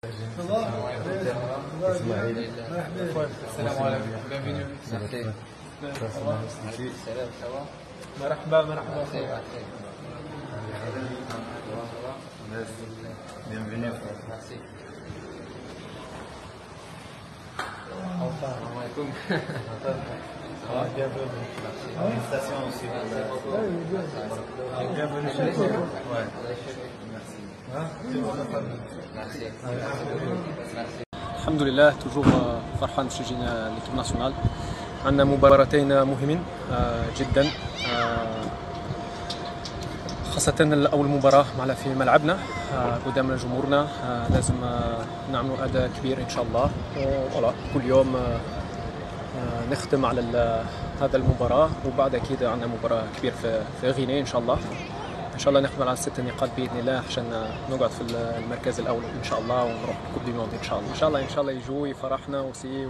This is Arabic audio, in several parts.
السلام عليكم. مرحبا مرحبا. Bienvenue. Félicitations aussi. Bienvenue chez toi. الحمد لله توجور فرحان مشجعين ليكيب ناسيونال. عندنا مباراتين مهمين جدا، خاصة أول مباراة في ملعبنا قدام جمهورنا. لازم نعملوا أداء كبير إن شاء الله، كل يوم نختم على هذا المباراة، وبعد أكيد عندنا مباراة كبير في غينيا إن شاء الله. إن شاء الله نخدم على 6 نقاط بإذن الله عشان نقعد في المركز الأول إن شاء الله، ونروح كوب دي موند إن شاء الله. إن شاء الله يجوا يفرحنا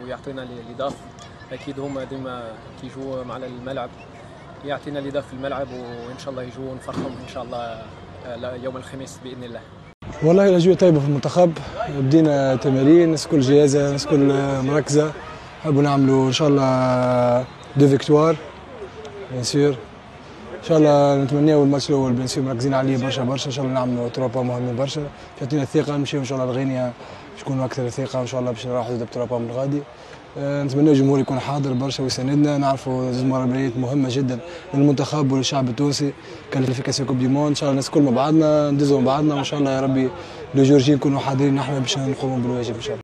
ويعطينا الإضافة. أكيد هما ديما كيجوا على الملعب يعطينا الإضافة في الملعب، وإن شاء الله يجوا نفرحهم إن شاء الله يوم الخميس بإذن الله. والله الأجواء طيبة في المنتخب، بدينا تمارين، الناس كل جاهزة، الناس كل مركزة. نحبوا نعملوا إن شاء الله 2 فيكتوار بيان سور. ان شاء الله نتمناو الماتش الاول بيان سور مركزين عليه برشا ان شاء الله نعملوا 3 بوان مهمين برشا، يعطينا الثقه نمشيو ان شاء الله لغينيا نكونوا اكثر ثقه، وان شاء الله باش نروحوا ب 3 بوان من غادي. نتمناو الجمهور يكون حاضر برشا ويساندنا. نعرفوا زوج مباريات مهمه جدا للمنتخب وللشعب التونسي، كاليفيكاسيون كوب دي موند. ان شاء الله الناس الكل مع بعضنا ندزوا مع بعضنا، وان شاء الله يا ربي لو جورجي نكونوا حاضرين نحن باش نقوموا بالواجب ان شاء الله.